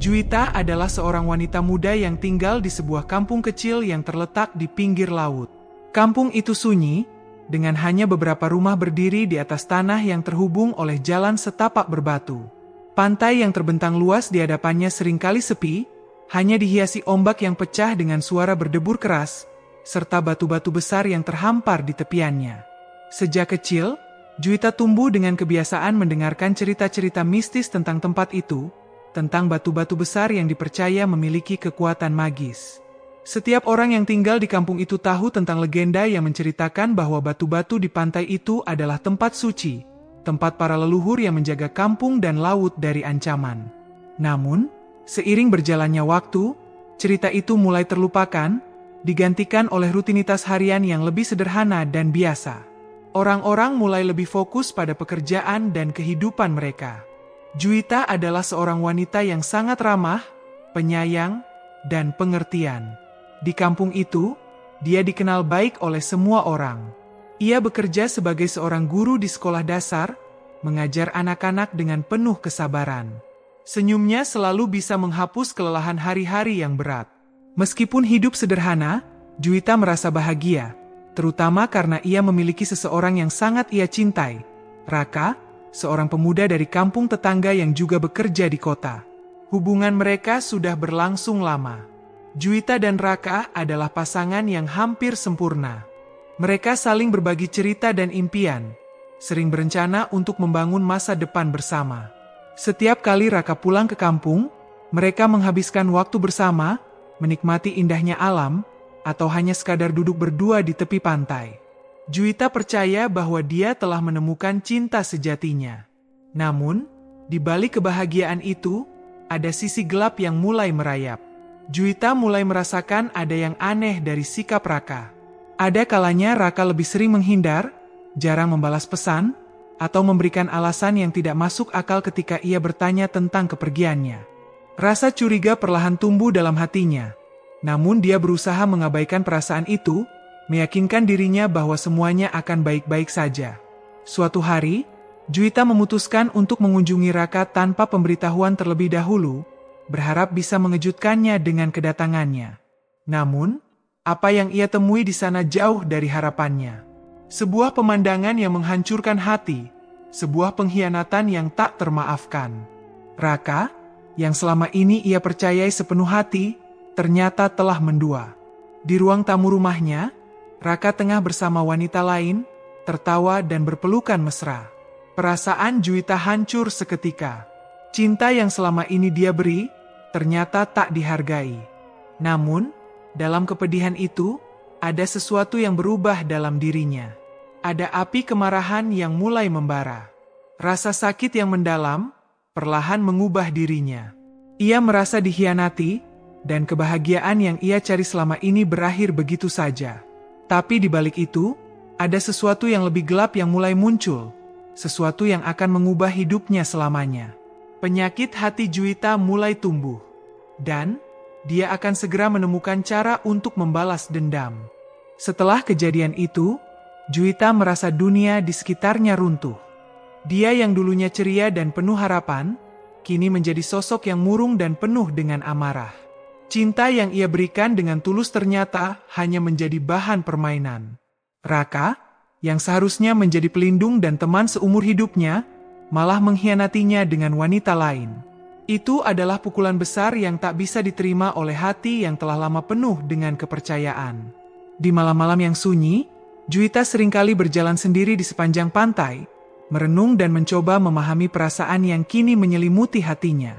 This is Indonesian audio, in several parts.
Juwita adalah seorang wanita muda yang tinggal di sebuah kampung kecil yang terletak di pinggir laut. Kampung itu sunyi, dengan hanya beberapa rumah berdiri di atas tanah yang terhubung oleh jalan setapak berbatu. Pantai yang terbentang luas di hadapannya seringkali sepi, hanya dihiasi ombak yang pecah dengan suara berdebur keras, serta batu-batu besar yang terhampar di tepiannya. Sejak kecil, Juwita tumbuh dengan kebiasaan mendengarkan cerita-cerita mistis tentang tempat itu, tentang batu-batu besar yang dipercaya memiliki kekuatan magis. Setiap orang yang tinggal di kampung itu tahu tentang legenda yang menceritakan bahwa batu-batu di pantai itu adalah tempat suci, tempat para leluhur yang menjaga kampung dan laut dari ancaman. Namun, seiring berjalannya waktu, cerita itu mulai terlupakan, digantikan oleh rutinitas harian yang lebih sederhana dan biasa. Orang-orang mulai lebih fokus pada pekerjaan dan kehidupan mereka. Juwita adalah seorang wanita yang sangat ramah, penyayang, dan pengertian. Di kampung itu, dia dikenal baik oleh semua orang. Ia bekerja sebagai seorang guru di sekolah dasar, mengajar anak-anak dengan penuh kesabaran. Senyumnya selalu bisa menghapus kelelahan hari-hari yang berat. Meskipun hidup sederhana, Juwita merasa bahagia, terutama karena ia memiliki seseorang yang sangat ia cintai, Raka, seorang pemuda dari kampung tetangga yang juga bekerja di kota. Hubungan mereka sudah berlangsung lama. Juwita dan Raka adalah pasangan yang hampir sempurna. Mereka saling berbagi cerita dan impian, sering berencana untuk membangun masa depan bersama. Setiap kali Raka pulang ke kampung, mereka menghabiskan waktu bersama, menikmati indahnya alam, atau hanya sekadar duduk berdua di tepi pantai. Juwita percaya bahwa dia telah menemukan cinta sejatinya. Namun, di balik kebahagiaan itu, ada sisi gelap yang mulai merayap. Juwita mulai merasakan ada yang aneh dari sikap Raka. Ada kalanya Raka lebih sering menghindar, jarang membalas pesan, atau memberikan alasan yang tidak masuk akal ketika ia bertanya tentang kepergiannya. Rasa curiga perlahan tumbuh dalam hatinya. Namun dia berusaha mengabaikan perasaan itu, meyakinkan dirinya bahwa semuanya akan baik-baik saja. Suatu hari, Juwita memutuskan untuk mengunjungi Raka tanpa pemberitahuan terlebih dahulu, berharap bisa mengejutkannya dengan kedatangannya. Namun, apa yang ia temui di sana jauh dari harapannya. Sebuah pemandangan yang menghancurkan hati, sebuah pengkhianatan yang tak termaafkan. Raka, yang selama ini ia percayai sepenuh hati, ternyata telah mendua. Di ruang tamu rumahnya, Raka tengah bersama wanita lain, tertawa dan berpelukan mesra. Perasaan Juwita hancur seketika. Cinta yang selama ini dia beri, ternyata tak dihargai. Namun, dalam kepedihan itu, ada sesuatu yang berubah dalam dirinya. Ada api kemarahan yang mulai membara. Rasa sakit yang mendalam, perlahan mengubah dirinya. Ia merasa dikhianati, dan kebahagiaan yang ia cari selama ini berakhir begitu saja. Tapi di balik itu, ada sesuatu yang lebih gelap yang mulai muncul. Sesuatu yang akan mengubah hidupnya selamanya. Penyakit hati Juwita mulai tumbuh. Dan, dia akan segera menemukan cara untuk membalas dendam. Setelah kejadian itu, Juwita merasa dunia di sekitarnya runtuh. Dia yang dulunya ceria dan penuh harapan, kini menjadi sosok yang murung dan penuh dengan amarah. Cinta yang ia berikan dengan tulus ternyata hanya menjadi bahan permainan. Raka, yang seharusnya menjadi pelindung dan teman seumur hidupnya, malah mengkhianatinya dengan wanita lain. Itu adalah pukulan besar yang tak bisa diterima oleh hati yang telah lama penuh dengan kepercayaan. Di malam-malam yang sunyi, Juwita seringkali berjalan sendiri di sepanjang pantai, merenung dan mencoba memahami perasaan yang kini menyelimuti hatinya.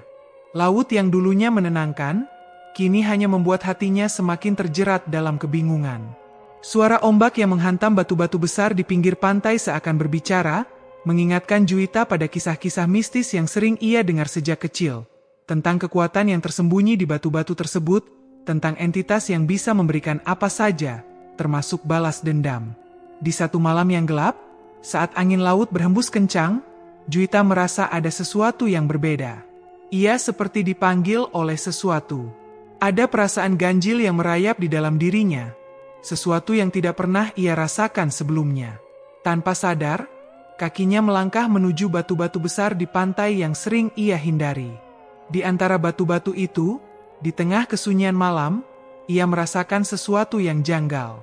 Laut yang dulunya menenangkan, kini hanya membuat hatinya semakin terjerat dalam kebingungan. Suara ombak yang menghantam batu-batu besar di pinggir pantai seakan berbicara, mengingatkan Juwita pada kisah-kisah mistis yang sering ia dengar sejak kecil, tentang kekuatan yang tersembunyi di batu-batu tersebut, tentang entitas yang bisa memberikan apa saja, termasuk balas dendam. Di satu malam yang gelap, saat angin laut berhembus kencang, Juwita merasa ada sesuatu yang berbeda. Ia seperti dipanggil oleh sesuatu. Ada perasaan ganjil yang merayap di dalam dirinya, sesuatu yang tidak pernah ia rasakan sebelumnya. Tanpa sadar, kakinya melangkah menuju batu-batu besar di pantai yang sering ia hindari. Di antara batu-batu itu, di tengah kesunyian malam, ia merasakan sesuatu yang janggal.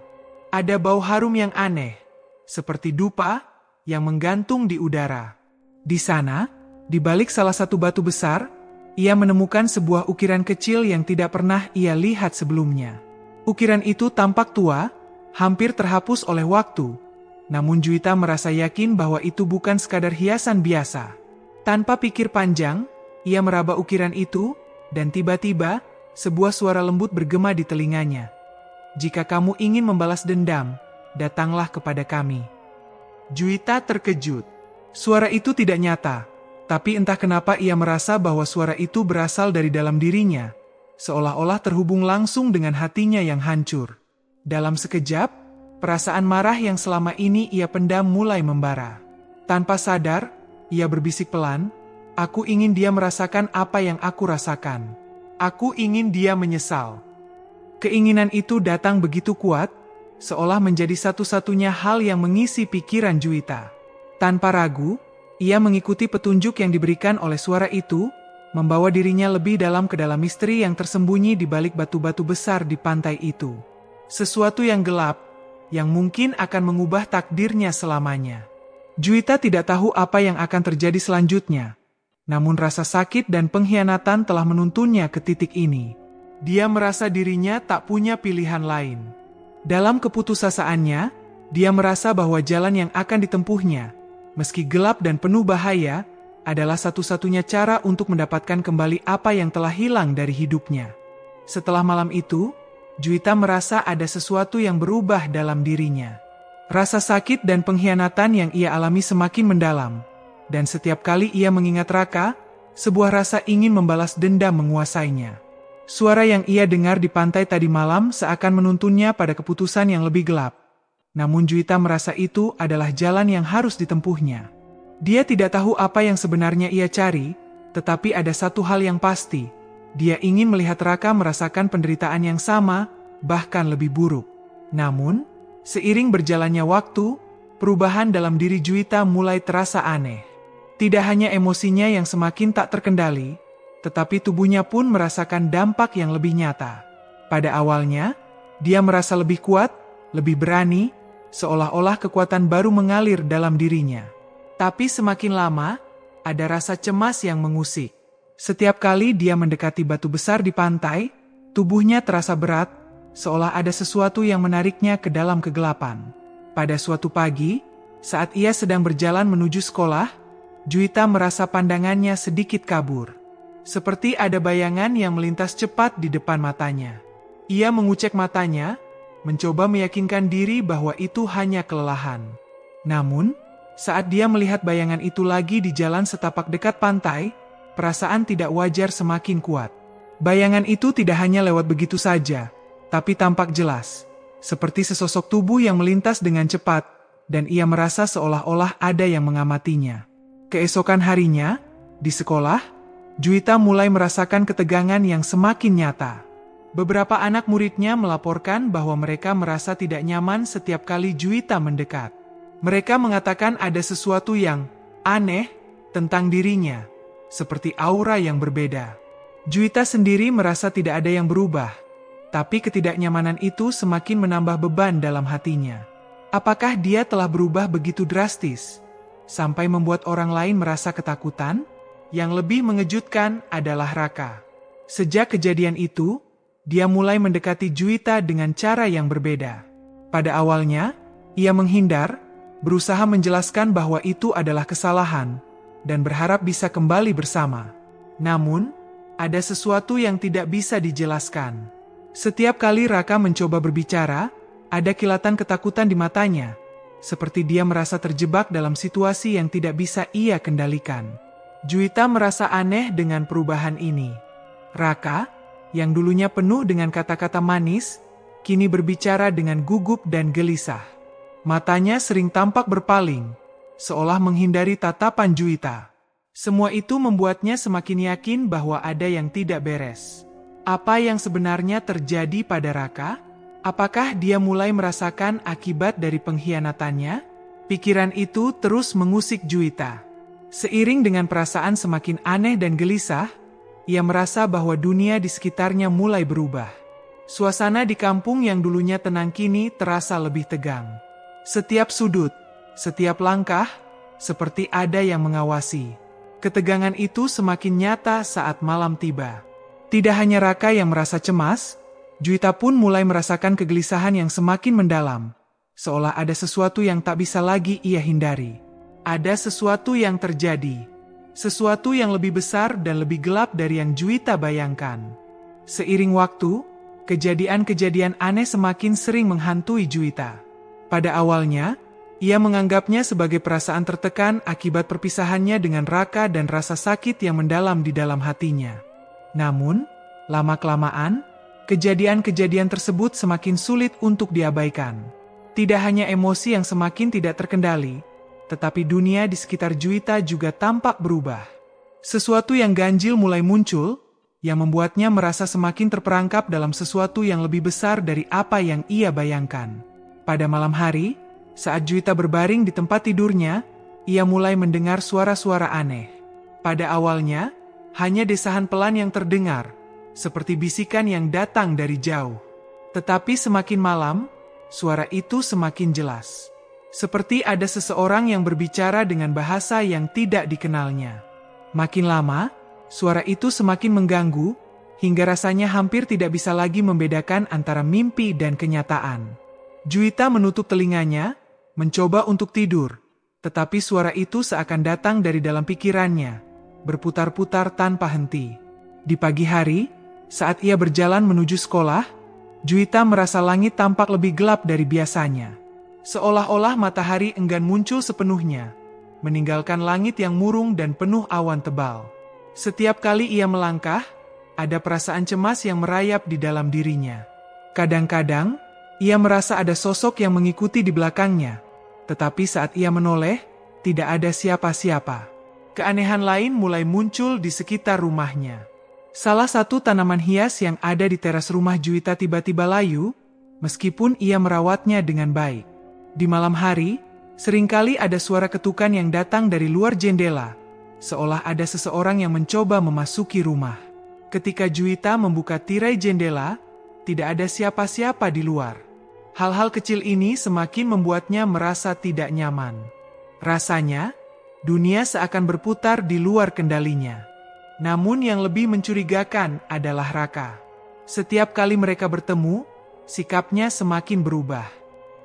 Ada bau harum yang aneh, seperti dupa yang menggantung di udara. Di sana, di balik salah satu batu besar, ia menemukan sebuah ukiran kecil yang tidak pernah ia lihat sebelumnya. Ukiran itu tampak tua, hampir terhapus oleh waktu. Namun Juwita merasa yakin bahwa itu bukan sekadar hiasan biasa. Tanpa pikir panjang, ia meraba ukiran itu, dan tiba-tiba, sebuah suara lembut bergema di telinganya. "Jika kamu ingin membalas dendam, datanglah kepada kami." Juwita terkejut. Suara itu tidak nyata, tapi entah kenapa ia merasa bahwa suara itu berasal dari dalam dirinya, seolah-olah terhubung langsung dengan hatinya yang hancur. Dalam sekejap, perasaan marah yang selama ini ia pendam mulai membara. Tanpa sadar, ia berbisik pelan, "Aku ingin dia merasakan apa yang aku rasakan. Aku ingin dia menyesal." Keinginan itu datang begitu kuat, seolah menjadi satu-satunya hal yang mengisi pikiran Juwita. Tanpa ragu, ia mengikuti petunjuk yang diberikan oleh suara itu, membawa dirinya lebih dalam ke dalam misteri yang tersembunyi di balik batu-batu besar di pantai itu. Sesuatu yang gelap, yang mungkin akan mengubah takdirnya selamanya. Juwita tidak tahu apa yang akan terjadi selanjutnya. Namun rasa sakit dan pengkhianatan telah menuntunnya ke titik ini. Dia merasa dirinya tak punya pilihan lain. Dalam keputusasaannya, dia merasa bahwa jalan yang akan ditempuhnya, meski gelap dan penuh bahaya, adalah satu-satunya cara untuk mendapatkan kembali apa yang telah hilang dari hidupnya. Setelah malam itu, Juwita merasa ada sesuatu yang berubah dalam dirinya. Rasa sakit dan pengkhianatan yang ia alami semakin mendalam. Dan setiap kali ia mengingat Raka, sebuah rasa ingin membalas dendam menguasainya. Suara yang ia dengar di pantai tadi malam seakan menuntunnya pada keputusan yang lebih gelap. Namun Juwita merasa itu adalah jalan yang harus ditempuhnya. Dia tidak tahu apa yang sebenarnya ia cari, tetapi ada satu hal yang pasti. Dia ingin melihat Raka merasakan penderitaan yang sama, bahkan lebih buruk. Namun, seiring berjalannya waktu, perubahan dalam diri Juwita mulai terasa aneh. Tidak hanya emosinya yang semakin tak terkendali, tetapi tubuhnya pun merasakan dampak yang lebih nyata. Pada awalnya, dia merasa lebih kuat, lebih berani, seolah-olah kekuatan baru mengalir dalam dirinya. Tapi semakin lama, ada rasa cemas yang mengusik. Setiap kali dia mendekati batu besar di pantai, tubuhnya terasa berat, seolah ada sesuatu yang menariknya ke dalam kegelapan. Pada suatu pagi, saat ia sedang berjalan menuju sekolah, Juwita merasa pandangannya sedikit kabur. Seperti ada bayangan yang melintas cepat di depan matanya. Ia mengucek matanya, mencoba meyakinkan diri bahwa itu hanya kelelahan. Namun, saat dia melihat bayangan itu lagi di jalan setapak dekat pantai, perasaan tidak wajar semakin kuat. Bayangan itu tidak hanya lewat begitu saja, tapi tampak jelas. Seperti sesosok tubuh yang melintas dengan cepat, dan ia merasa seolah-olah ada yang mengamatinya. Keesokan harinya, di sekolah, Juwita mulai merasakan ketegangan yang semakin nyata. Beberapa anak muridnya melaporkan bahwa mereka merasa tidak nyaman setiap kali Juwita mendekat. Mereka mengatakan ada sesuatu yang aneh tentang dirinya, seperti aura yang berbeda. Juwita sendiri merasa tidak ada yang berubah, tapi ketidaknyamanan itu semakin menambah beban dalam hatinya. Apakah dia telah berubah begitu drastis, sampai membuat orang lain merasa ketakutan? Yang lebih mengejutkan adalah Raka. Sejak kejadian itu, dia mulai mendekati Juwita dengan cara yang berbeda. Pada awalnya, ia menghindar, berusaha menjelaskan bahwa itu adalah kesalahan, dan berharap bisa kembali bersama. Namun, ada sesuatu yang tidak bisa dijelaskan. Setiap kali Raka mencoba berbicara, ada kilatan ketakutan di matanya, seperti dia merasa terjebak dalam situasi yang tidak bisa ia kendalikan. Juwita merasa aneh dengan perubahan ini. Raka, yang dulunya penuh dengan kata-kata manis, kini berbicara dengan gugup dan gelisah. Matanya sering tampak berpaling, seolah menghindari tatapan Juwita. Semua itu membuatnya semakin yakin bahwa ada yang tidak beres. Apa yang sebenarnya terjadi pada Raka? Apakah dia mulai merasakan akibat dari pengkhianatannya? Pikiran itu terus mengusik Juwita. Seiring dengan perasaan semakin aneh dan gelisah, ia merasa bahwa dunia di sekitarnya mulai berubah. Suasana di kampung yang dulunya tenang kini terasa lebih tegang. Setiap sudut, setiap langkah, seperti ada yang mengawasi. Ketegangan itu semakin nyata saat malam tiba. Tidak hanya Raka yang merasa cemas, Juwita pun mulai merasakan kegelisahan yang semakin mendalam. Seolah ada sesuatu yang tak bisa lagi ia hindari. Ada sesuatu yang terjadi. Sesuatu yang lebih besar dan lebih gelap dari yang Juwita bayangkan. Seiring waktu, kejadian-kejadian aneh semakin sering menghantui Juwita. Pada awalnya, ia menganggapnya sebagai perasaan tertekan akibat perpisahannya dengan Raka dan rasa sakit yang mendalam di dalam hatinya. Namun, lama-kelamaan, kejadian-kejadian tersebut semakin sulit untuk diabaikan. Tidak hanya emosi yang semakin tidak terkendali, tetapi dunia di sekitar Juwita juga tampak berubah. Sesuatu yang ganjil mulai muncul, yang membuatnya merasa semakin terperangkap dalam sesuatu yang lebih besar dari apa yang ia bayangkan. Pada malam hari, saat Juwita berbaring di tempat tidurnya, ia mulai mendengar suara-suara aneh. Pada awalnya, hanya desahan pelan yang terdengar, seperti bisikan yang datang dari jauh. Tetapi semakin malam, suara itu semakin jelas. Seperti ada seseorang yang berbicara dengan bahasa yang tidak dikenalnya. Makin lama, suara itu semakin mengganggu, hingga rasanya hampir tidak bisa lagi membedakan antara mimpi dan kenyataan. Juwita menutup telinganya, mencoba untuk tidur, tetapi suara itu seakan datang dari dalam pikirannya, berputar-putar tanpa henti. Di pagi hari, saat ia berjalan menuju sekolah, Juwita merasa langit tampak lebih gelap dari biasanya. Seolah-olah matahari enggan muncul sepenuhnya, meninggalkan langit yang murung dan penuh awan tebal. Setiap kali ia melangkah, ada perasaan cemas yang merayap di dalam dirinya. Kadang-kadang, ia merasa ada sosok yang mengikuti di belakangnya, tetapi saat ia menoleh, tidak ada siapa-siapa. Keanehan lain mulai muncul di sekitar rumahnya. Salah satu tanaman hias yang ada di teras rumah Juwita tiba-tiba layu, meskipun ia merawatnya dengan baik. Di malam hari, seringkali ada suara ketukan yang datang dari luar jendela, seolah ada seseorang yang mencoba memasuki rumah. Ketika Juwita membuka tirai jendela, tidak ada siapa-siapa di luar. Hal-hal kecil ini semakin membuatnya merasa tidak nyaman. Rasanya, dunia seakan berputar di luar kendalinya. Namun yang lebih mencurigakan adalah Raka. Setiap kali mereka bertemu, sikapnya semakin berubah.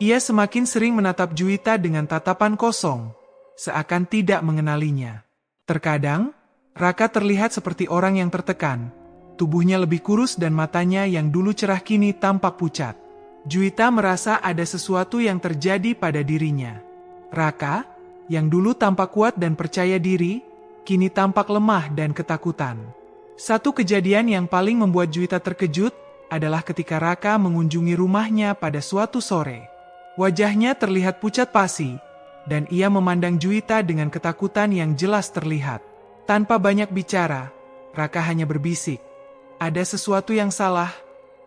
Ia semakin sering menatap Juwita dengan tatapan kosong, seakan tidak mengenalinya. Terkadang, Raka terlihat seperti orang yang tertekan. Tubuhnya lebih kurus dan matanya yang dulu cerah kini tampak pucat. Juwita merasa ada sesuatu yang terjadi pada dirinya. Raka, yang dulu tampak kuat dan percaya diri, kini tampak lemah dan ketakutan. Satu kejadian yang paling membuat Juwita terkejut adalah ketika Raka mengunjungi rumahnya pada suatu sore. Wajahnya terlihat pucat pasi, dan ia memandang Juwita dengan ketakutan yang jelas terlihat. Tanpa banyak bicara, Raka hanya berbisik, "Ada sesuatu yang salah.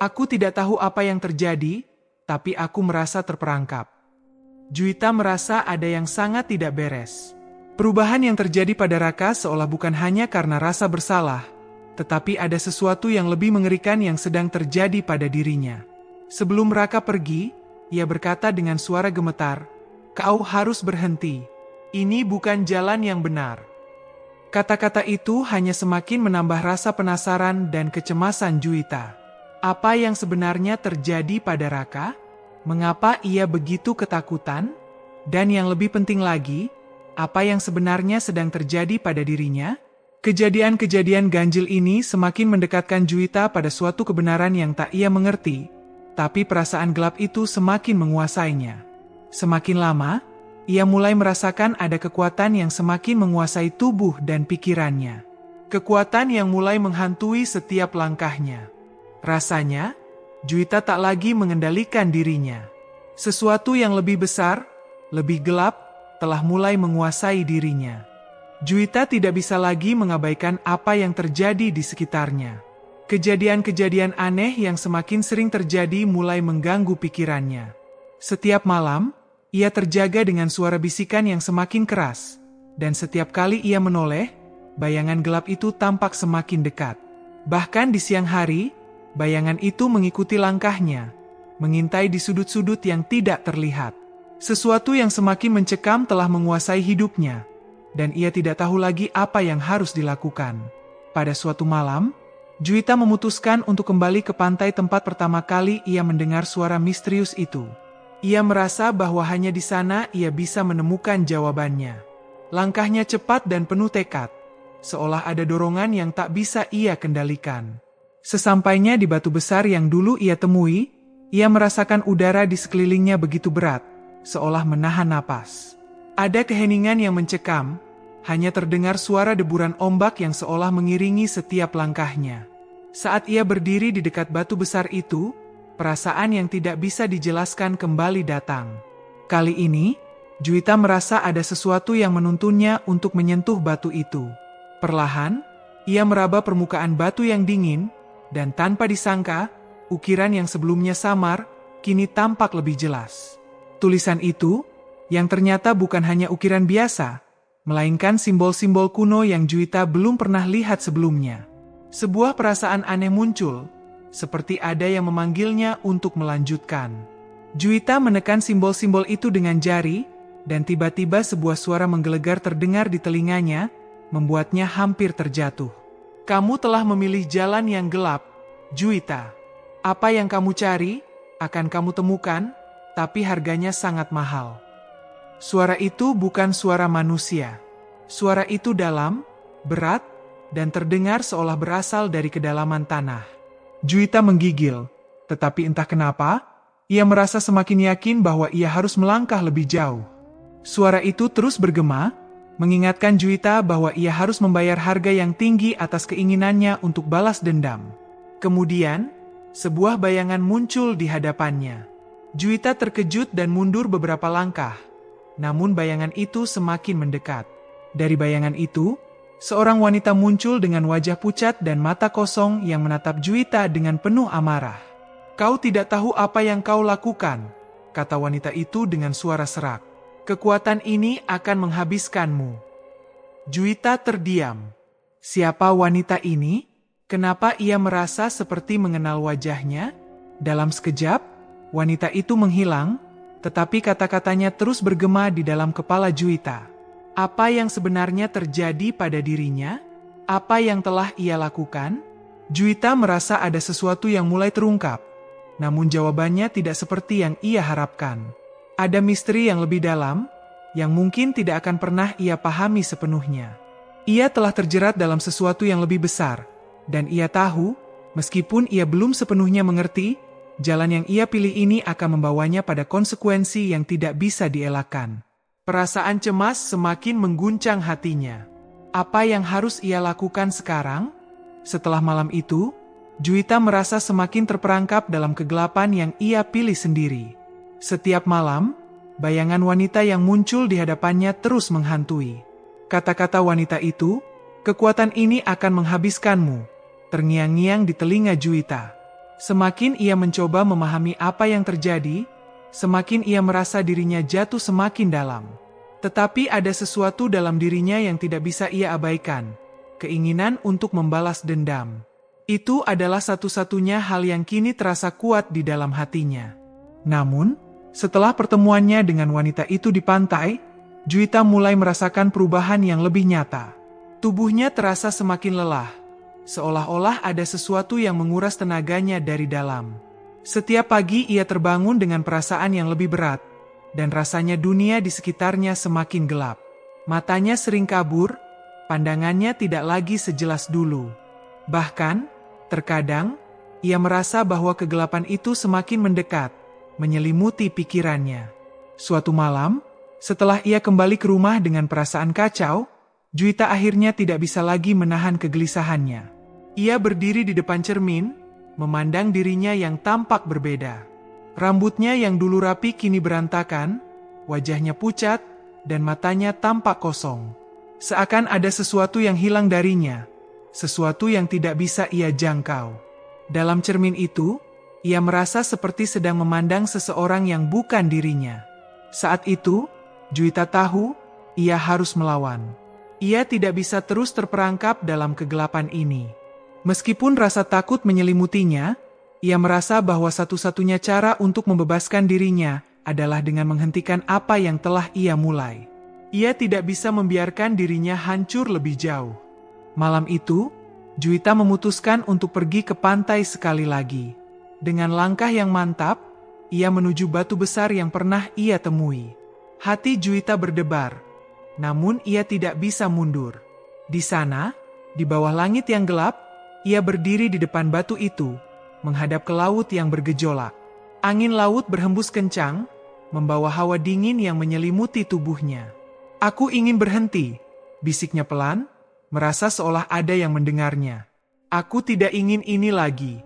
Aku tidak tahu apa yang terjadi, tapi aku merasa terperangkap." Juwita merasa ada yang sangat tidak beres. Perubahan yang terjadi pada Raka seolah bukan hanya karena rasa bersalah, tetapi ada sesuatu yang lebih mengerikan yang sedang terjadi pada dirinya. Sebelum Raka pergi, ia berkata dengan suara gemetar, "Kau harus berhenti. Ini bukan jalan yang benar." Kata-kata itu hanya semakin menambah rasa penasaran dan kecemasan Juwita. Apa yang sebenarnya terjadi pada Raka? Mengapa ia begitu ketakutan? Dan yang lebih penting lagi, apa yang sebenarnya sedang terjadi pada dirinya? Kejadian-kejadian ganjil ini semakin mendekatkan Juwita pada suatu kebenaran yang tak ia mengerti, tapi perasaan gelap itu semakin menguasainya. Semakin lama, ia mulai merasakan ada kekuatan yang semakin menguasai tubuh dan pikirannya. Kekuatan yang mulai menghantui setiap langkahnya. Rasanya, Juwita tak lagi mengendalikan dirinya. Sesuatu yang lebih besar, lebih gelap, telah mulai menguasai dirinya. Juwita tidak bisa lagi mengabaikan apa yang terjadi di sekitarnya. Kejadian-kejadian aneh yang semakin sering terjadi mulai mengganggu pikirannya. Setiap malam, ia terjaga dengan suara bisikan yang semakin keras, dan setiap kali ia menoleh, bayangan gelap itu tampak semakin dekat. Bahkan di siang hari, bayangan itu mengikuti langkahnya, mengintai di sudut-sudut yang tidak terlihat. Sesuatu yang semakin mencekam telah menguasai hidupnya, dan ia tidak tahu lagi apa yang harus dilakukan. Pada suatu malam, Juwita memutuskan untuk kembali ke pantai tempat pertama kali ia mendengar suara misterius itu. Ia merasa bahwa hanya di sana ia bisa menemukan jawabannya. Langkahnya cepat dan penuh tekad, seolah ada dorongan yang tak bisa ia kendalikan. Sesampainya di batu besar yang dulu ia temui, ia merasakan udara di sekelilingnya begitu berat, seolah menahan napas. Ada keheningan yang mencekam, hanya terdengar suara deburan ombak yang seolah mengiringi setiap langkahnya. Saat ia berdiri di dekat batu besar itu, perasaan yang tidak bisa dijelaskan kembali datang. Kali ini, Juwita merasa ada sesuatu yang menuntunnya untuk menyentuh batu itu. Perlahan, ia meraba permukaan batu yang dingin, dan tanpa disangka, ukiran yang sebelumnya samar, kini tampak lebih jelas. Tulisan itu, yang ternyata bukan hanya ukiran biasa, melainkan simbol-simbol kuno yang Juwita belum pernah lihat sebelumnya. Sebuah perasaan aneh muncul, seperti ada yang memanggilnya untuk melanjutkan. Juwita menekan simbol-simbol itu dengan jari, dan tiba-tiba sebuah suara menggelegar terdengar di telinganya, membuatnya hampir terjatuh. Kamu telah memilih jalan yang gelap, Juwita. Apa yang kamu cari, akan kamu temukan, tapi harganya sangat mahal. Suara itu bukan suara manusia. Suara itu dalam, berat, dan terdengar seolah berasal dari kedalaman tanah. Juwita menggigil, tetapi entah kenapa, ia merasa semakin yakin bahwa ia harus melangkah lebih jauh. Suara itu terus bergema, mengingatkan Juwita bahwa ia harus membayar harga yang tinggi atas keinginannya untuk balas dendam. Kemudian, sebuah bayangan muncul di hadapannya. Juwita terkejut dan mundur beberapa langkah, namun bayangan itu semakin mendekat. Dari bayangan itu, seorang wanita muncul dengan wajah pucat dan mata kosong yang menatap Juwita dengan penuh amarah. Kau tidak tahu apa yang kau lakukan, kata wanita itu dengan suara serak. Kekuatan ini akan menghabiskanmu. Juwita terdiam. Siapa wanita ini? Kenapa ia merasa seperti mengenal wajahnya? Dalam sekejap, wanita itu menghilang, tetapi kata-katanya terus bergema di dalam kepala Juwita. Apa yang sebenarnya terjadi pada dirinya? Apa yang telah ia lakukan? Juwita merasa ada sesuatu yang mulai terungkap, namun jawabannya tidak seperti yang ia harapkan. Ada misteri yang lebih dalam, yang mungkin tidak akan pernah ia pahami sepenuhnya. Ia telah terjerat dalam sesuatu yang lebih besar, dan ia tahu, meskipun ia belum sepenuhnya mengerti, jalan yang ia pilih ini akan membawanya pada konsekuensi yang tidak bisa dielakkan. Perasaan cemas semakin mengguncang hatinya. Apa yang harus ia lakukan sekarang? Setelah malam itu, Juwita merasa semakin terperangkap dalam kegelapan yang ia pilih sendiri. Setiap malam, bayangan wanita yang muncul di hadapannya terus menghantui. Kata-kata wanita itu, kekuatan ini akan menghabiskanmu, terngiang-ngiang di telinga Juwita. Semakin ia mencoba memahami apa yang terjadi, semakin ia merasa dirinya jatuh semakin dalam. Tetapi ada sesuatu dalam dirinya yang tidak bisa ia abaikan, keinginan untuk membalas dendam. Itu adalah satu-satunya hal yang kini terasa kuat di dalam hatinya. Namun, setelah pertemuannya dengan wanita itu di pantai, Juwita mulai merasakan perubahan yang lebih nyata. Tubuhnya terasa semakin lelah, seolah-olah ada sesuatu yang menguras tenaganya dari dalam. Setiap pagi ia terbangun dengan perasaan yang lebih berat, dan rasanya dunia di sekitarnya semakin gelap. Matanya sering kabur, pandangannya tidak lagi sejelas dulu. Bahkan, terkadang, ia merasa bahwa kegelapan itu semakin mendekat, menyelimuti pikirannya. Suatu malam, setelah ia kembali ke rumah dengan perasaan kacau, Juwita akhirnya tidak bisa lagi menahan kegelisahannya. Ia berdiri di depan cermin, memandang dirinya yang tampak berbeda. Rambutnya yang dulu rapi kini berantakan, wajahnya pucat, dan matanya tampak kosong. Seakan ada sesuatu yang hilang darinya, sesuatu yang tidak bisa ia jangkau. Dalam cermin itu, ia merasa seperti sedang memandang seseorang yang bukan dirinya. Saat itu, Juwita tahu, ia harus melawan. Ia tidak bisa terus terperangkap dalam kegelapan ini. Meskipun rasa takut menyelimutinya, ia merasa bahwa satu-satunya cara untuk membebaskan dirinya adalah dengan menghentikan apa yang telah ia mulai. Ia tidak bisa membiarkan dirinya hancur lebih jauh. Malam itu, Juwita memutuskan untuk pergi ke pantai sekali lagi. Dengan langkah yang mantap, ia menuju batu besar yang pernah ia temui. Hati Juwita berdebar, namun ia tidak bisa mundur. Di sana, di bawah langit yang gelap, ia berdiri di depan batu itu, menghadap ke laut yang bergejolak. Angin laut berhembus kencang, membawa hawa dingin yang menyelimuti tubuhnya. "Aku ingin berhenti," bisiknya pelan, merasa seolah ada yang mendengarnya. "Aku tidak ingin ini lagi."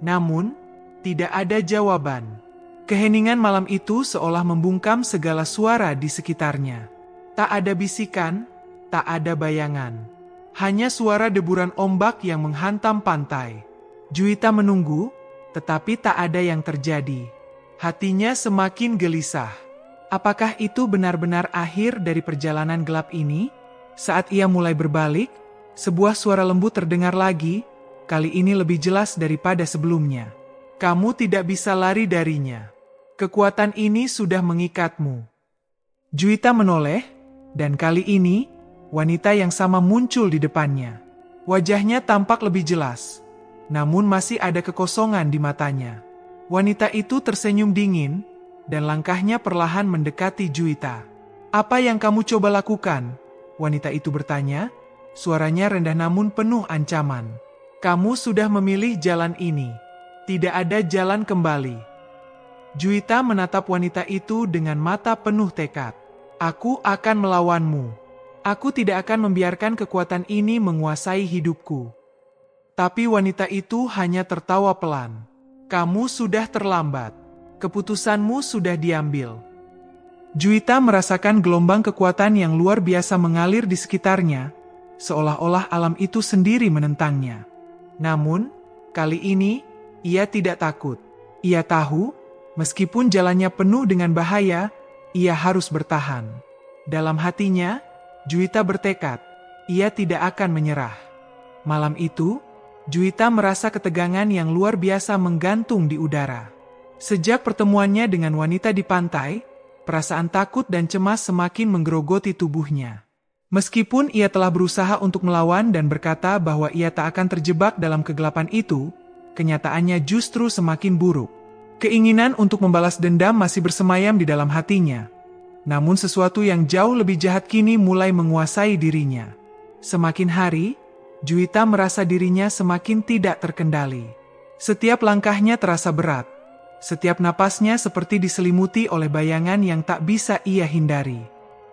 Namun, tidak ada jawaban. Keheningan malam itu seolah membungkam segala suara di sekitarnya. Tak ada bisikan, tak ada bayangan. Hanya suara deburan ombak yang menghantam pantai. Juwita menunggu, tetapi tak ada yang terjadi. Hatinya semakin gelisah. Apakah itu benar-benar akhir dari perjalanan gelap ini? Saat ia mulai berbalik, sebuah suara lembut terdengar lagi, kali ini lebih jelas daripada sebelumnya. "Kamu tidak bisa lari darinya. Kekuatan ini sudah mengikatmu." Juwita menoleh, dan kali ini, wanita yang sama muncul di depannya. Wajahnya tampak lebih jelas, namun masih ada kekosongan di matanya. Wanita itu tersenyum dingin, dan langkahnya perlahan mendekati Juwita. "Apa yang kamu coba lakukan?" wanita itu bertanya, suaranya rendah namun penuh ancaman. "Kamu sudah memilih jalan ini. Tidak ada jalan kembali." Juwita menatap wanita itu dengan mata penuh tekad. "Aku akan melawanmu. Aku tidak akan membiarkan kekuatan ini menguasai hidupku." Tapi wanita itu hanya tertawa pelan. "Kamu sudah terlambat. Keputusanmu sudah diambil." Juwita merasakan gelombang kekuatan yang luar biasa mengalir di sekitarnya, seolah-olah alam itu sendiri menentangnya. Namun, kali ini, ia tidak takut. Ia tahu, meskipun jalannya penuh dengan bahaya, ia harus bertahan. Dalam hatinya, Juwita bertekad, ia tidak akan menyerah. Malam itu, Juwita merasa ketegangan yang luar biasa menggantung di udara. Sejak pertemuannya dengan wanita di pantai, perasaan takut dan cemas semakin menggerogoti tubuhnya. Meskipun ia telah berusaha untuk melawan dan berkata bahwa ia tak akan terjebak dalam kegelapan itu, kenyataannya justru semakin buruk. Keinginan untuk membalas dendam masih bersemayam di dalam hatinya. Namun sesuatu yang jauh lebih jahat kini mulai menguasai dirinya. Semakin hari, Juwita merasa dirinya semakin tidak terkendali. Setiap langkahnya terasa berat. Setiap napasnya seperti diselimuti oleh bayangan yang tak bisa ia hindari.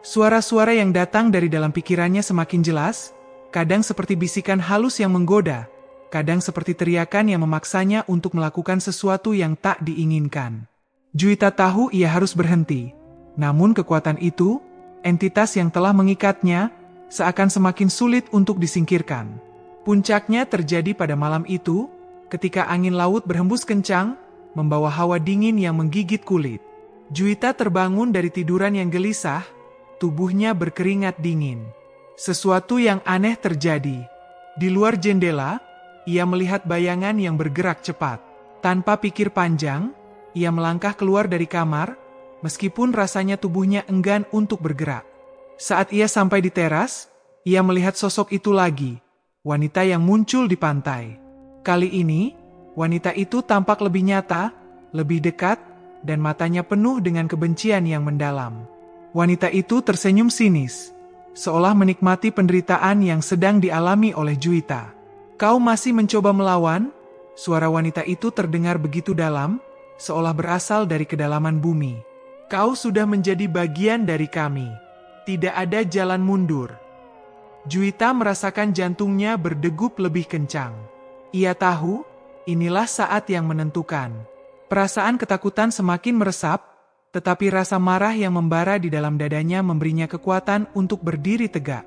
Suara-suara yang datang dari dalam pikirannya semakin jelas, kadang seperti bisikan halus yang menggoda, kadang seperti teriakan yang memaksanya untuk melakukan sesuatu yang tak diinginkan. Juwita tahu ia harus berhenti, namun kekuatan itu, entitas yang telah mengikatnya, seakan semakin sulit untuk disingkirkan. Puncaknya terjadi pada malam itu, ketika angin laut berhembus kencang, membawa hawa dingin yang menggigit kulit. Juwita terbangun dari tiduran yang gelisah, tubuhnya berkeringat dingin. Sesuatu yang aneh terjadi. Di luar jendela, ia melihat bayangan yang bergerak cepat. Tanpa pikir panjang, ia melangkah keluar dari kamar, meskipun rasanya tubuhnya enggan untuk bergerak. Saat ia sampai di teras, ia melihat sosok itu lagi, wanita yang muncul di pantai. Kali ini, wanita itu tampak lebih nyata, lebih dekat, dan matanya penuh dengan kebencian yang mendalam. Wanita itu tersenyum sinis, seolah menikmati penderitaan yang sedang dialami oleh Juwita. "Kau masih mencoba melawan?" Suara wanita itu terdengar begitu dalam, seolah berasal dari kedalaman bumi. "Kau sudah menjadi bagian dari kami. Tidak ada jalan mundur." Juwita merasakan jantungnya berdegup lebih kencang. Ia tahu, inilah saat yang menentukan. Perasaan ketakutan semakin meresap, tetapi rasa marah yang membara di dalam dadanya memberinya kekuatan untuk berdiri tegak.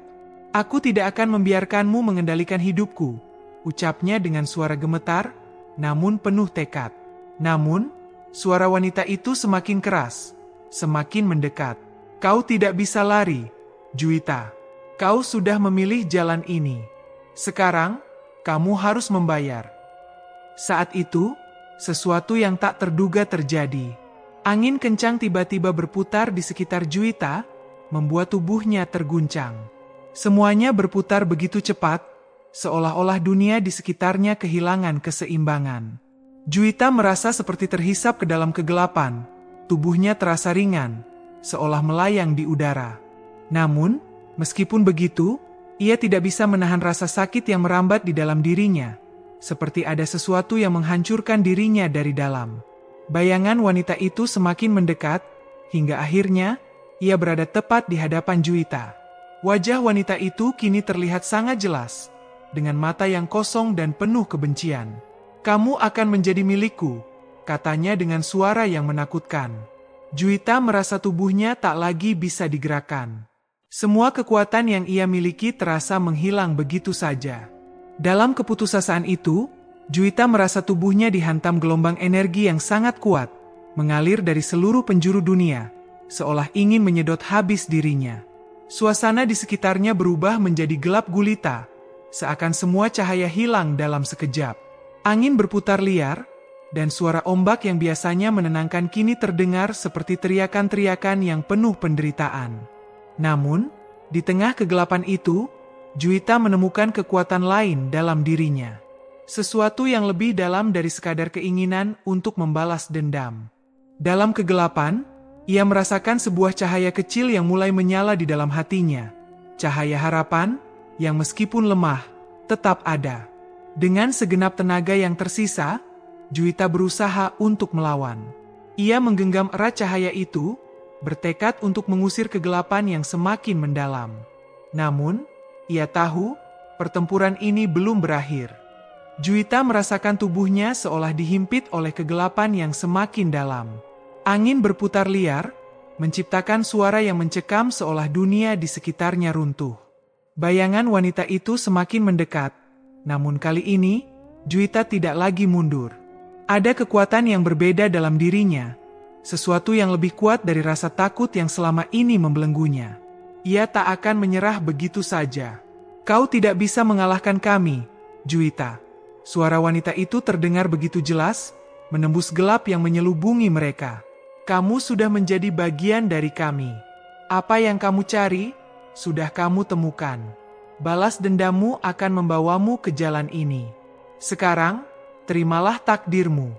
"Aku tidak akan membiarkanmu mengendalikan hidupku," ucapnya dengan suara gemetar, namun penuh tekad. Namun, suara wanita itu semakin keras, semakin mendekat. "Kau tidak bisa lari, Juwita. Kau sudah memilih jalan ini. Sekarang, kamu harus membayar. Saat itu, sesuatu yang tak terduga terjadi. Angin kencang tiba-tiba berputar di sekitar Juwita, membuat tubuhnya terguncang. Semuanya berputar begitu cepat, seolah-olah dunia di sekitarnya kehilangan keseimbangan. Juwita merasa seperti terhisap ke dalam kegelapan, tubuhnya terasa ringan, seolah melayang di udara. Namun, meskipun begitu, ia tidak bisa menahan rasa sakit yang merambat di dalam dirinya, seperti ada sesuatu yang menghancurkan dirinya dari dalam. Bayangan wanita itu semakin mendekat, hingga akhirnya, ia berada tepat di hadapan Juwita. Wajah wanita itu kini terlihat sangat jelas, dengan mata yang kosong dan penuh kebencian. "Kamu akan menjadi milikku," katanya dengan suara yang menakutkan. Juwita merasa tubuhnya tak lagi bisa digerakkan. Semua kekuatan yang ia miliki terasa menghilang begitu saja. Dalam keputusasaan itu, Juwita merasa tubuhnya dihantam gelombang energi yang sangat kuat, mengalir dari seluruh penjuru dunia, seolah ingin menyedot habis dirinya. Suasana di sekitarnya berubah menjadi gelap gulita, seakan semua cahaya hilang dalam sekejap. Angin berputar liar, dan suara ombak yang biasanya menenangkan kini terdengar seperti teriakan-teriakan yang penuh penderitaan. Namun, di tengah kegelapan itu, Juwita menemukan kekuatan lain dalam dirinya. Sesuatu yang lebih dalam dari sekadar keinginan untuk membalas dendam. Dalam kegelapan, ia merasakan sebuah cahaya kecil yang mulai menyala di dalam hatinya. Cahaya harapan, yang meskipun lemah, tetap ada. Dengan segenap tenaga yang tersisa, Juwita berusaha untuk melawan. Ia menggenggam erat cahaya itu, bertekad untuk mengusir kegelapan yang semakin mendalam. Namun, ia tahu, pertempuran ini belum berakhir. Juwita merasakan tubuhnya seolah dihimpit oleh kegelapan yang semakin dalam. Angin berputar liar, menciptakan suara yang mencekam seolah dunia di sekitarnya runtuh. Bayangan wanita itu semakin mendekat, namun kali ini, Juwita tidak lagi mundur. Ada kekuatan yang berbeda dalam dirinya, sesuatu yang lebih kuat dari rasa takut yang selama ini membelenggunya. Ia tak akan menyerah begitu saja. "Kau tidak bisa mengalahkan kami, Juwita." Suara wanita itu terdengar begitu jelas, menembus gelap yang menyelubungi mereka. "Kamu sudah menjadi bagian dari kami. Apa yang kamu cari, sudah kamu temukan. Balas dendammu akan membawamu ke jalan ini. Sekarang, terimalah takdirmu."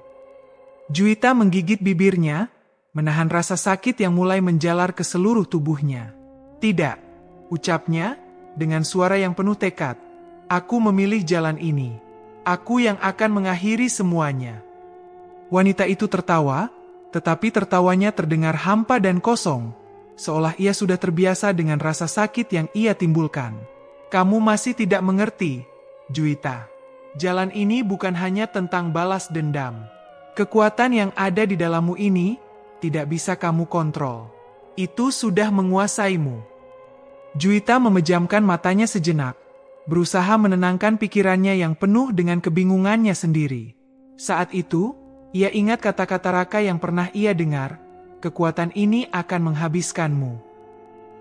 Juwita menggigit bibirnya, menahan rasa sakit yang mulai menjalar ke seluruh tubuhnya. "Tidak," ucapnya, dengan suara yang penuh tekad. "Aku memilih jalan ini. Aku yang akan mengakhiri semuanya." Wanita itu tertawa, tetapi tertawanya terdengar hampa dan kosong, seolah ia sudah terbiasa dengan rasa sakit yang ia timbulkan. "Kamu masih tidak mengerti, Juwita. Jalan ini bukan hanya tentang balas dendam. Kekuatan yang ada di dalammu ini tidak bisa kamu kontrol. Itu sudah menguasaimu." Juwita memejamkan matanya sejenak, berusaha menenangkan pikirannya yang penuh dengan kebingungannya sendiri. Saat itu, ia ingat kata-kata Raka yang pernah ia dengar, "Kekuatan ini akan menghabiskanmu."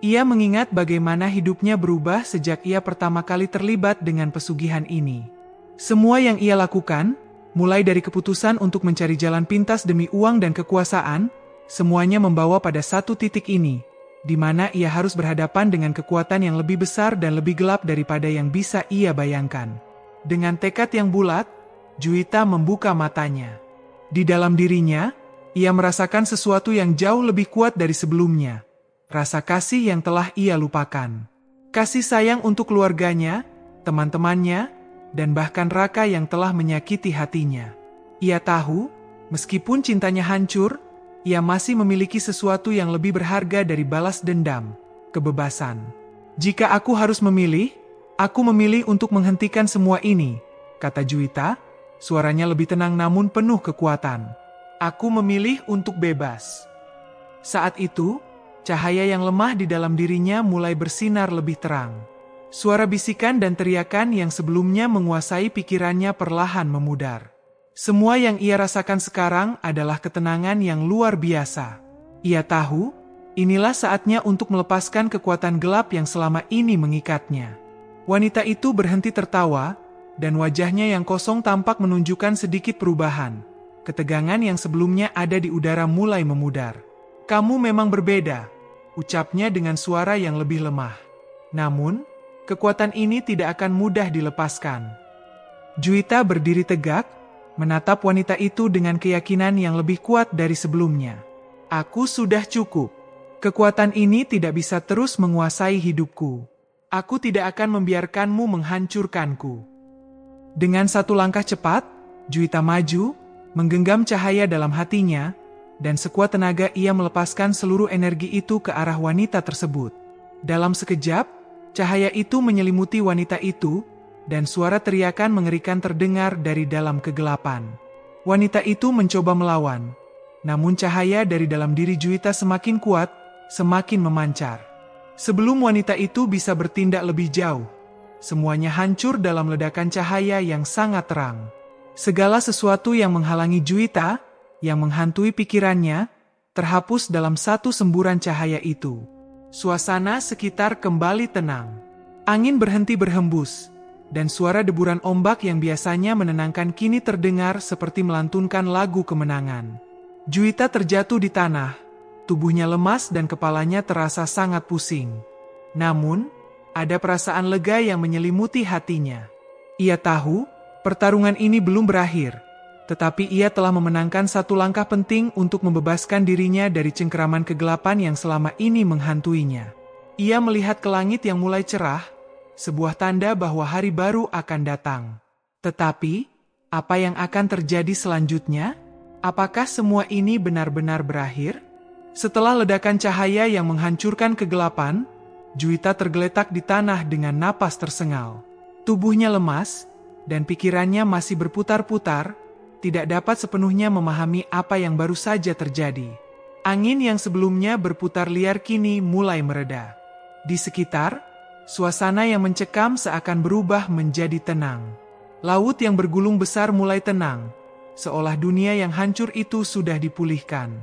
Ia mengingat bagaimana hidupnya berubah sejak ia pertama kali terlibat dengan pesugihan ini. Semua yang ia lakukan, mulai dari keputusan untuk mencari jalan pintas demi uang dan kekuasaan, semuanya membawa pada satu titik ini, di mana ia harus berhadapan dengan kekuatan yang lebih besar dan lebih gelap daripada yang bisa ia bayangkan. Dengan tekad yang bulat, Juwita membuka matanya. Di dalam dirinya, ia merasakan sesuatu yang jauh lebih kuat dari sebelumnya. Rasa kasih yang telah ia lupakan. Kasih sayang untuk keluarganya, teman-temannya, dan bahkan Raka yang telah menyakiti hatinya. Ia tahu, meskipun cintanya hancur, ia masih memiliki sesuatu yang lebih berharga dari balas dendam, kebebasan. "Jika aku harus memilih, aku memilih untuk menghentikan semua ini," kata Juwita, suaranya lebih tenang namun penuh kekuatan. "Aku memilih untuk bebas." Saat itu, cahaya yang lemah di dalam dirinya mulai bersinar lebih terang. Suara bisikan dan teriakan yang sebelumnya menguasai pikirannya perlahan memudar. Semua yang ia rasakan sekarang adalah ketenangan yang luar biasa. Ia tahu, Inilah saatnya untuk melepaskan kekuatan gelap yang selama ini mengikatnya. Wanita itu berhenti tertawa, dan wajahnya yang kosong tampak menunjukkan sedikit perubahan. Ketegangan yang sebelumnya ada di udara mulai memudar. "Kamu memang berbeda," ucapnya dengan suara yang lebih lemah. "Namun, kekuatan ini tidak akan mudah dilepaskan." Juwita berdiri tegak, menatap wanita itu dengan keyakinan yang lebih kuat dari sebelumnya. "Aku sudah cukup. Kekuatan ini tidak bisa terus menguasai hidupku. Aku tidak akan membiarkanmu menghancurkanku." Dengan satu langkah cepat, Juwita maju, menggenggam cahaya dalam hatinya, dan sekuat tenaga ia melepaskan seluruh energi itu ke arah wanita tersebut. Dalam sekejap, cahaya itu menyelimuti wanita itu, dan suara teriakan mengerikan terdengar dari dalam kegelapan. Wanita itu mencoba melawan, namun cahaya dari dalam diri Juwita semakin kuat, semakin memancar. Sebelum wanita itu bisa bertindak lebih jauh, semuanya hancur dalam ledakan cahaya yang sangat terang. Segala sesuatu yang menghalangi Juwita, yang menghantui pikirannya, terhapus dalam satu semburan cahaya itu. Suasana sekitar kembali tenang. Angin berhenti berhembus, dan suara deburan ombak yang biasanya menenangkan kini terdengar seperti melantunkan lagu kemenangan. Juwita terjatuh di tanah. Tubuhnya lemas dan kepalanya terasa sangat pusing. Namun, ada perasaan lega yang menyelimuti hatinya. Ia tahu, pertarungan ini belum berakhir, tetapi ia telah memenangkan satu langkah penting untuk membebaskan dirinya dari cengkeraman kegelapan yang selama ini menghantuinya. Ia melihat ke langit yang mulai cerah, sebuah tanda bahwa hari baru akan datang. Tetapi, apa yang akan terjadi selanjutnya? Apakah semua ini benar-benar berakhir? Setelah ledakan cahaya yang menghancurkan kegelapan, Juwita tergeletak di tanah dengan napas tersengal. Tubuhnya lemas, dan pikirannya masih berputar-putar, tidak dapat sepenuhnya memahami apa yang baru saja terjadi. Angin yang sebelumnya berputar liar kini mulai mereda. Di sekitar, suasana yang mencekam seakan berubah menjadi tenang. Laut yang bergulung besar mulai tenang, seolah dunia yang hancur itu sudah dipulihkan.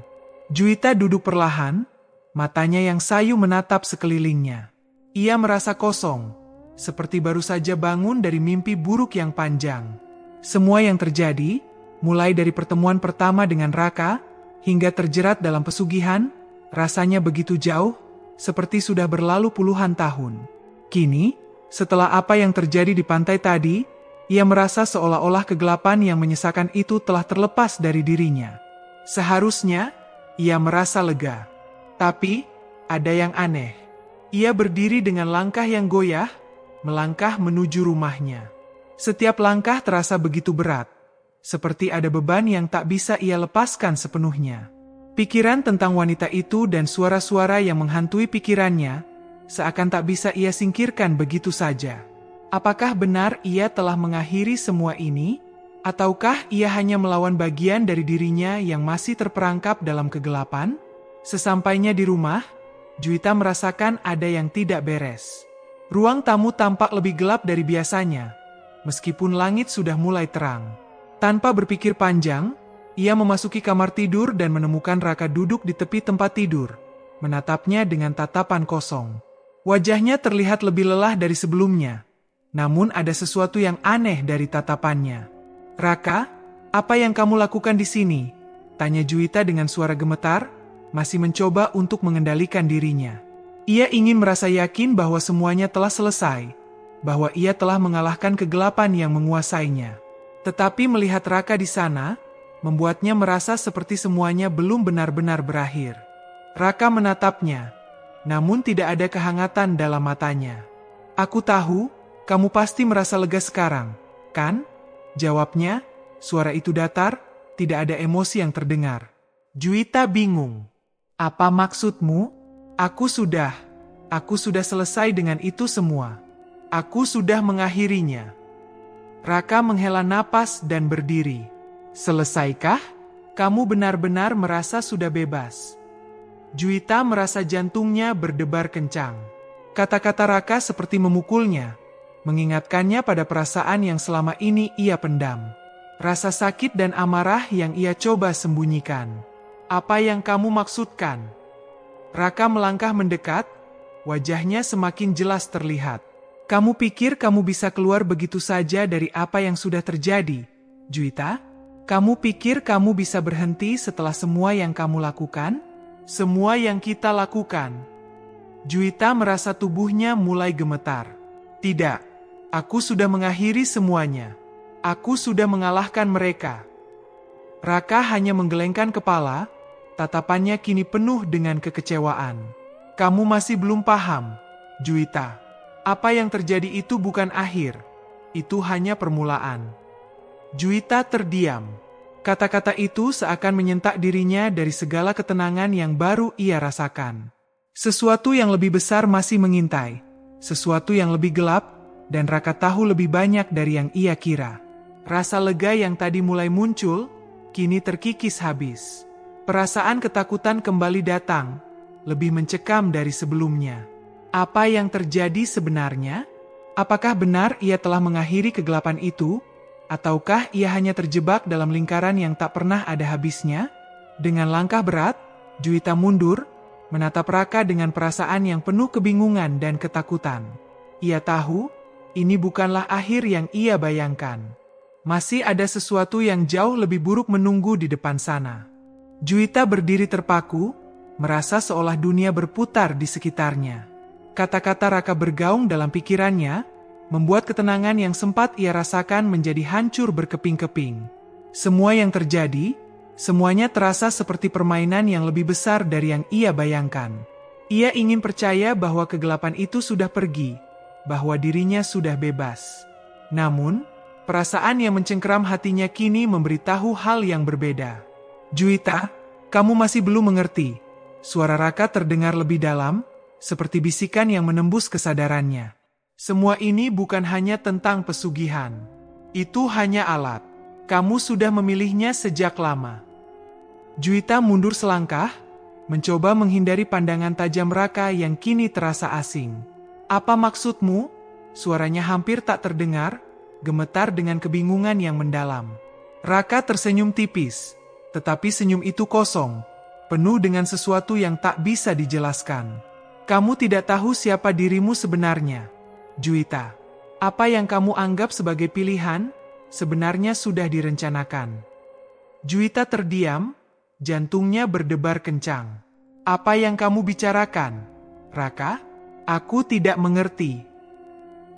Juwita duduk perlahan, matanya yang sayu menatap sekelilingnya. Ia merasa kosong, seperti baru saja bangun dari mimpi buruk yang panjang. Semua yang terjadi, mulai dari pertemuan pertama dengan Raka, hingga terjerat dalam pesugihan, rasanya begitu jauh, seperti sudah berlalu puluhan tahun. Kini, setelah apa yang terjadi di pantai tadi, ia merasa seolah-olah kegelapan yang menyesakan itu telah terlepas dari dirinya. Seharusnya, ia merasa lega. Tapi, ada yang aneh. Ia berdiri dengan langkah yang goyah, melangkah menuju rumahnya. Setiap langkah terasa begitu berat, seperti ada beban yang tak bisa ia lepaskan sepenuhnya. Pikiran tentang wanita itu dan suara-suara yang menghantui pikirannya, seakan tak bisa ia singkirkan begitu saja. Apakah benar ia telah mengakhiri semua ini? Ataukah ia hanya melawan bagian dari dirinya yang masih terperangkap dalam kegelapan? Sesampainya di rumah, Juwita merasakan ada yang tidak beres. Ruang tamu tampak lebih gelap dari biasanya, meskipun langit sudah mulai terang. Tanpa berpikir panjang, ia memasuki kamar tidur dan menemukan Raka duduk di tepi tempat tidur, menatapnya dengan tatapan kosong. Wajahnya terlihat lebih lelah dari sebelumnya, namun ada sesuatu yang aneh dari tatapannya. "Raka, apa yang kamu lakukan di sini?" tanya Juwita dengan suara gemetar, masih mencoba untuk mengendalikan dirinya. Ia ingin merasa yakin bahwa semuanya telah selesai, bahwa ia telah mengalahkan kegelapan yang menguasainya. Tetapi melihat Raka di sana, membuatnya merasa seperti semuanya belum benar-benar berakhir. Raka menatapnya, namun tidak ada kehangatan dalam matanya. "Aku tahu, kamu pasti merasa lega sekarang, kan?" jawabnya. Suara itu datar, tidak ada emosi yang terdengar. Juwita bingung. "Apa maksudmu?" Aku sudah selesai dengan itu semua. Aku sudah mengakhirinya." Raka menghela napas dan berdiri. "Selesaikah? Kamu benar-benar merasa sudah bebas?" Juwita merasa jantungnya berdebar kencang. Kata-kata Raka seperti memukulnya, mengingatkannya pada perasaan yang selama ini ia pendam. Rasa sakit dan amarah yang ia coba sembunyikan. "Apa yang kamu maksudkan?" Raka melangkah mendekat, wajahnya semakin jelas terlihat. Kamu pikir kamu bisa keluar begitu saja dari apa yang sudah terjadi, Juwita? Kamu pikir kamu bisa berhenti setelah semua yang kamu lakukan? Semua yang kita lakukan. Juwita merasa tubuhnya mulai gemetar. Tidak, aku sudah mengakhiri semuanya. Aku sudah mengalahkan mereka. Raka hanya menggelengkan kepala, tatapannya kini penuh dengan kekecewaan. Kamu masih belum paham, Juwita. Apa yang terjadi itu bukan akhir. Itu hanya permulaan. Juwita terdiam. Kata-kata itu seakan menyentak dirinya dari segala ketenangan yang baru ia rasakan. Sesuatu yang lebih besar masih mengintai. Sesuatu yang lebih gelap, dan Raka tahu lebih banyak dari yang ia kira. Rasa lega yang tadi mulai muncul, kini terkikis habis. Perasaan ketakutan kembali datang, lebih mencekam dari sebelumnya. Apa yang terjadi sebenarnya? Apakah benar ia telah mengakhiri kegelapan itu? Ataukah ia hanya terjebak dalam lingkaran yang tak pernah ada habisnya? Dengan langkah berat, Juwita mundur, menatap Raka dengan perasaan yang penuh kebingungan dan ketakutan. Ia tahu, ini bukanlah akhir yang ia bayangkan. Masih ada sesuatu yang jauh lebih buruk menunggu di depan sana. Juwita berdiri terpaku, merasa seolah dunia berputar di sekitarnya. Kata-kata Raka bergaung dalam pikirannya, membuat ketenangan yang sempat ia rasakan menjadi hancur berkeping-keping. Semua yang terjadi, semuanya terasa seperti permainan yang lebih besar dari yang ia bayangkan. Ia ingin percaya bahwa kegelapan itu sudah pergi, bahwa dirinya sudah bebas. Namun, perasaan yang mencengkeram hatinya kini memberitahu hal yang berbeda. Juwita, kamu masih belum mengerti. Suara Raka terdengar lebih dalam, seperti bisikan yang menembus kesadarannya. Semua ini bukan hanya tentang pesugihan. Itu hanya alat. Kamu sudah memilihnya sejak lama. Juwita mundur selangkah, mencoba menghindari pandangan tajam Raka yang kini terasa asing. Apa maksudmu? Suaranya hampir tak terdengar, gemetar dengan kebingungan yang mendalam. Raka tersenyum tipis, tetapi senyum itu kosong, penuh dengan sesuatu yang tak bisa dijelaskan. Kamu tidak tahu siapa dirimu sebenarnya, Juwita. Apa yang kamu anggap sebagai pilihan, sebenarnya sudah direncanakan. Juwita terdiam, jantungnya berdebar kencang. Apa yang kamu bicarakan, Raka? Aku tidak mengerti.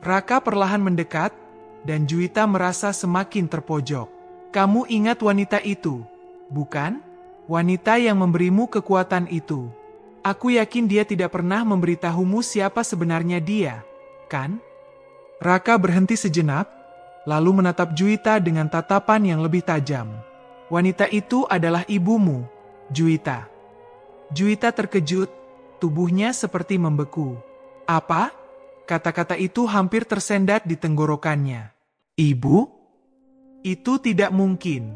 Raka perlahan mendekat, dan Juwita merasa semakin terpojok. Kamu ingat wanita itu, bukan? Wanita yang memberimu kekuatan itu. Aku yakin dia tidak pernah memberitahumu siapa sebenarnya dia, kan? Raka berhenti sejenak, lalu menatap Juwita dengan tatapan yang lebih tajam. Wanita itu adalah ibumu, Juwita. Juwita terkejut, tubuhnya seperti membeku. Apa? Kata-kata itu hampir tersendat di tenggorokannya. Ibu? Itu tidak mungkin.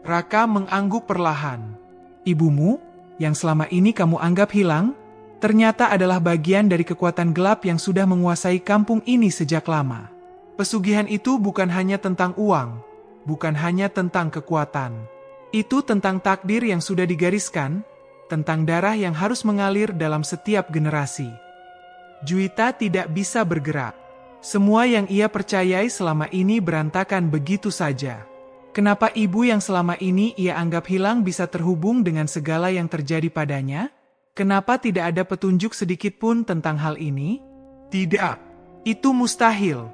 Raka mengangguk perlahan. Ibumu, yang selama ini kamu anggap hilang, ternyata adalah bagian dari kekuatan gelap yang sudah menguasai kampung ini sejak lama. Pesugihan itu bukan hanya tentang uang, bukan hanya tentang kekuatan. Itu tentang takdir yang sudah digariskan, tentang darah yang harus mengalir dalam setiap generasi. Juwita tidak bisa bergerak. Semua yang ia percayai selama ini berantakan begitu saja. Kenapa ibu yang selama ini ia anggap hilang bisa terhubung dengan segala yang terjadi padanya? Kenapa tidak ada petunjuk sedikit pun tentang hal ini? Tidak, itu mustahil.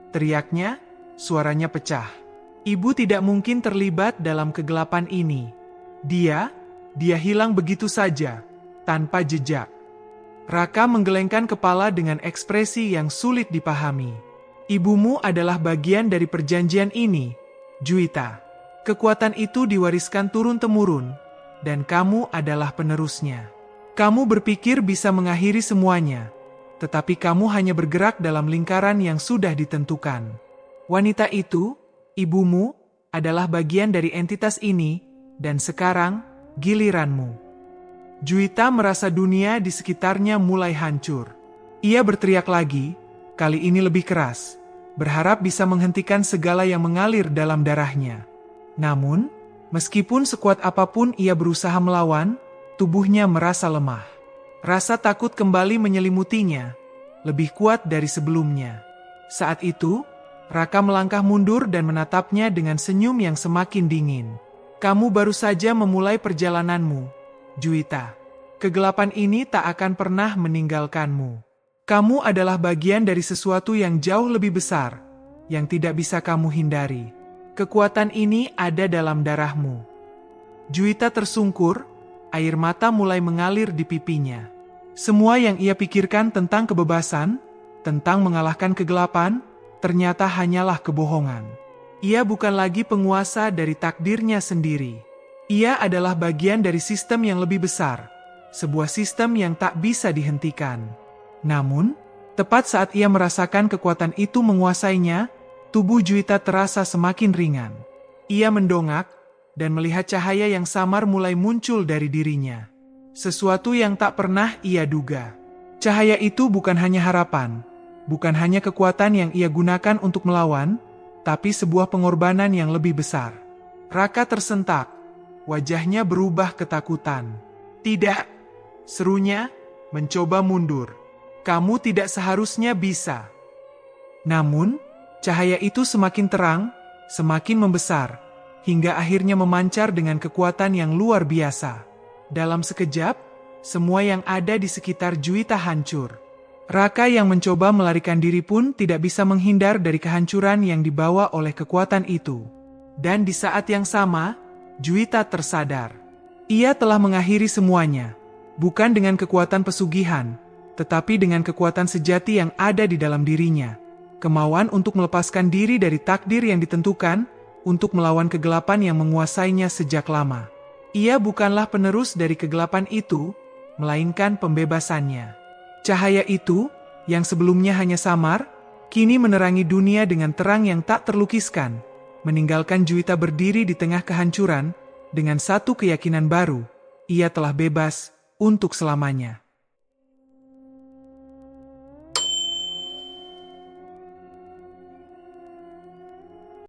Teriaknya, suaranya pecah. Ibu tidak mungkin terlibat dalam kegelapan ini. Dia hilang begitu saja, tanpa jejak. Raka menggelengkan kepala dengan ekspresi yang sulit dipahami. Ibumu adalah bagian dari perjanjian ini, Juwita. Kekuatan itu diwariskan turun-temurun, dan kamu adalah penerusnya. Kamu berpikir bisa mengakhiri semuanya, tetapi kamu hanya bergerak dalam lingkaran yang sudah ditentukan. Wanita itu, ibumu, adalah bagian dari entitas ini, dan sekarang, giliranmu. Juwita merasa dunia di sekitarnya mulai hancur. Ia berteriak lagi, kali ini lebih keras, berharap bisa menghentikan segala yang mengalir dalam darahnya. Namun, meskipun sekuat apapun ia berusaha melawan, tubuhnya merasa lemah. Rasa takut kembali menyelimutinya, lebih kuat dari sebelumnya. Saat itu, Raka melangkah mundur dan menatapnya dengan senyum yang semakin dingin. Kamu baru saja memulai perjalananmu, Juwita. Kegelapan ini tak akan pernah meninggalkanmu. Kamu adalah bagian dari sesuatu yang jauh lebih besar, yang tidak bisa kamu hindari. Kekuatan ini ada dalam darahmu. Juwita tersungkur, air mata mulai mengalir di pipinya. Semua yang ia pikirkan tentang kebebasan, tentang mengalahkan kegelapan, ternyata hanyalah kebohongan. Ia bukan lagi penguasa dari takdirnya sendiri. Ia adalah bagian dari sistem yang lebih besar, sebuah sistem yang tak bisa dihentikan. Namun, tepat saat ia merasakan kekuatan itu menguasainya, tubuh Juwita terasa semakin ringan. Ia mendongak, dan melihat cahaya yang samar mulai muncul dari dirinya. Sesuatu yang tak pernah ia duga. Cahaya itu bukan hanya harapan, bukan hanya kekuatan yang ia gunakan untuk melawan, tapi sebuah pengorbanan yang lebih besar. Raka tersentak, wajahnya berubah ketakutan. Tidak, serunya, mencoba mundur. Kamu tidak seharusnya bisa. Namun, cahaya itu semakin terang, semakin membesar, hingga akhirnya memancar dengan kekuatan yang luar biasa. Dalam sekejap, semua yang ada di sekitar Juwita hancur. Raka yang mencoba melarikan diri pun tidak bisa menghindar dari kehancuran yang dibawa oleh kekuatan itu. Dan di saat yang sama, Juwita tersadar. Ia telah mengakhiri semuanya, bukan dengan kekuatan pesugihan, tetapi dengan kekuatan sejati yang ada di dalam dirinya. Kemauan untuk melepaskan diri dari takdir yang ditentukan, untuk melawan kegelapan yang menguasainya sejak lama. Ia bukanlah penerus dari kegelapan itu, melainkan pembebasannya. Cahaya itu, yang sebelumnya hanya samar, kini menerangi dunia dengan terang yang tak terlukiskan, meninggalkan Juwita berdiri di tengah kehancuran, dengan satu keyakinan baru, ia telah bebas untuk selamanya.